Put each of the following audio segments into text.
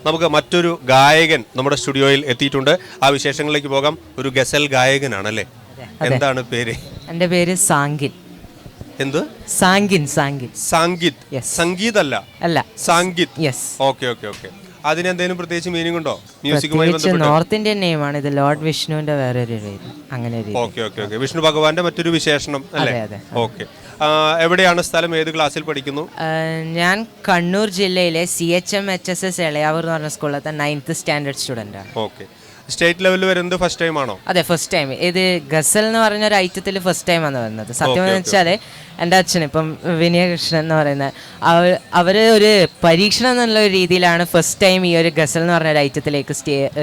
നമുക്ക് മറ്റൊരു ഗായകൻ നമ്മുടെ സ്റ്റുഡിയോയിൽ എത്തിയിട്ടുണ്ട്. ആ വിശേഷങ്ങളിലേക്ക് പോകാം. ഒരു ഗസൽ ഗായകനാണല്ലേ? എന്താണ് പേര്? എൻ്റെ പേര് സാങ്കിൻ. എന്ത്? സാങ്കിൻ. സാങ്കിൻ. സാങ്കിത്. സംഗീത് അല്ല, സാങ്കിത്. Okay okay okay. അതിനെന്തെങ്കിലും പ്രത്യേകിച്ച് മീനിങ് ഉണ്ടോ? മ്യൂസിക്കുമായി ബന്ധപ്പെട്ട് നോർത്ത് ഇന്ത്യൻ നെയിമാണ് ഇത്. ലോർഡ് വിഷ്ണുവിന്റെ വേറൊരു പേര്. അങ്ങനെ. Okay okay okay. വിഷ്ണു ഭഗവാന്റെ മറ്റൊരു വിശേഷണം അല്ലേ? ഓക്കെ. എവിടെയാണ് സ്ഥലം? ഏത് ക്ലാസ്സിൽ പഠിക്കുന്നു? ഞാൻ കണ്ണൂർ ജില്ലയിലെ CHMHSS എളയാവൂർ എന്ന് പറഞ്ഞ സ്കൂളിലത്തെ 9th സ്റ്റാൻഡേർഡ് സ്റ്റുഡൻ്റ് ആണ്. ഓക്കെ. സ്റ്റേറ്റ് ലെവലിൽ വരുന്നത് ഫസ്റ്റ് ടൈം ആണോ? അതെ, ഫസ്റ്റ് ടൈം. ഇത് ഗസൽ എന്ന് പറഞ്ഞ ഒരു ഐറ്റത്തിൽ ഫസ്റ്റ് ടൈം ആണ് വരുന്നത്. സത്യം എന്ന് വെച്ചാൽ എൻ്റെ അച്ഛൻ ഇപ്പം വിനയകൃഷ്ണൻ എന്ന് പറയുന്ന അവർ ഒരു പരീക്ഷണം എന്നുള്ള രീതിയിലാണ് ഫസ്റ്റ് ടൈം ഈ ഒരു ഗസൽ എന്ന് പറഞ്ഞ ഒരു ഐറ്റത്തിലേക്ക്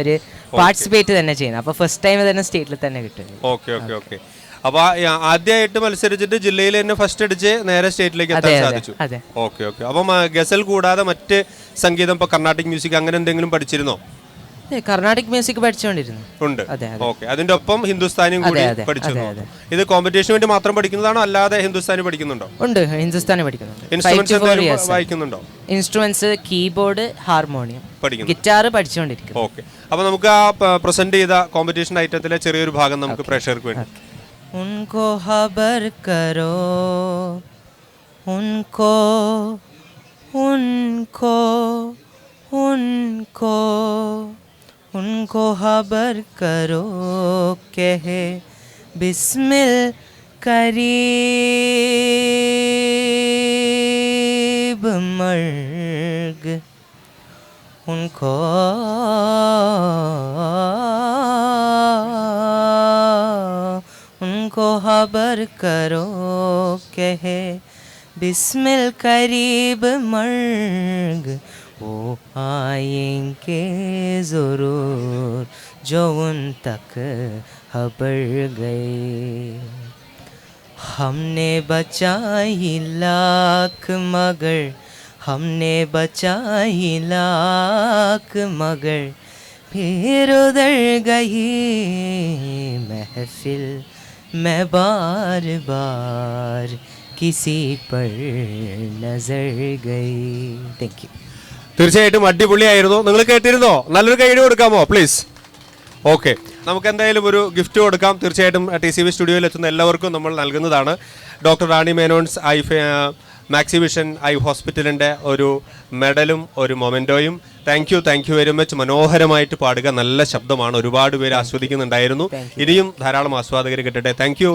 ഒരു പാർട്ടിസിപ്പേറ്റ് തന്നെ ചെയ്യുന്നത്. അപ്പോൾ ഫസ്റ്റ് ടൈം തന്നെ സ്റ്റേറ്റിൽ തന്നെ കിട്ടും. Okay okay okay. അപ്പൊ ആദ്യമായിട്ട് മത്സരിച്ചിട്ട് ജില്ലയിൽ തന്നെ ഫസ്റ്റ് അടിച്ച് നേരെ സ്റ്റേറ്റിലേക്ക് എത്താൻ സാധിച്ചു. Okay okay. അപ്പം ഗസൽ കൂടാതെ മറ്റ് സംഗീതം, ഇപ്പൊ കർണാട്ടിക് മ്യൂസിക് അങ്ങനെ എന്തെങ്കിലും പഠിച്ചിരുന്നോ? കർണാട്ടിക് മ്യൂസിക് പഠിച്ചുകൊണ്ടിരുന്നു. ഉണ്ട്. ഓക്കെ. അതിന്റെ ഒപ്പം ഹിന്ദുസ്ഥാനിയും കൂടി പഠിച്ചു. ഇത് കോമ്പറ്റീഷന് വേണ്ടി മാത്രം പഠിക്കുന്നതാണോ അല്ലാതെ ഹിന്ദുസ്ഥാനി പഠിക്കുന്നുണ്ടോ? ഉണ്ട്, ഹിന്ദുസ്ഥാനി പഠിക്കുന്നുണ്ട്. ഇൻസ്ട്രുമെന്റ്സ് വായിക്കുന്നുണ്ടോ? ഇൻസ്ട്രുമെന്റ്സ് കീബോർഡ്, ഹാർമോണിയം, ഗിറ്റാർ പഠിച്ചുകൊണ്ടിരിക്കുന്നു. ഓക്കെ. അപ്പൊ നമുക്ക് ആ പ്രസന്റ് ചെയ്ത കോമ്പറ്റീഷൻ ഐറ്റത്തിലെ ചെറിയൊരു ഭാഗം നമുക്ക് പ്രേക്ഷകർക്ക് വേണ്ടി. ഉൻകോ ഖബർ കരോ, ഉൻകോ ഉൻകോ ഉൻകോ उनको खबर करो कहे बिस्मिल करीब मर्ग उनको खबर करो कहे बिस्मिल करीब मर्ग वो आएंगे ज़रूर जो उन तक खबर गए हमने बचाई लाख मगर हमने बचाई लाख मगर फिर उधर गई महफिल मैं बार बार किसी पर नजर गई. Thank you. തീർച്ചയായിട്ടും അടിപൊളിയായിരുന്നു. നിങ്ങൾ കേട്ടിരുന്നോ? നല്ലൊരു കൈയ്യടി കൊടുക്കാമോ പ്ലീസ്? ഓക്കെ. നമുക്ക് എന്തായാലും ഒരു ഗിഫ്റ്റ് കൊടുക്കാം. തീർച്ചയായിട്ടും TCV സ്റ്റുഡിയോയിൽ എത്തുന്ന എല്ലാവർക്കും നമ്മൾ നൽകുന്നതാണ്. Doctor Rani Menon's Maxivision eye ഹോസ്പിറ്റലിൻ്റെ ഒരു മെഡലും ഒരു മൊമെൻറ്റോയും. Thank you very much. മനോഹരമായിട്ട് പാടുക. നല്ല ശബ്ദമാണ്. ഒരുപാട് പേര് ആസ്വദിക്കുന്നുണ്ടായിരുന്നു. ഇനിയും ധാരാളം ആസ്വാദകർ കിട്ടട്ടെ. Thank you.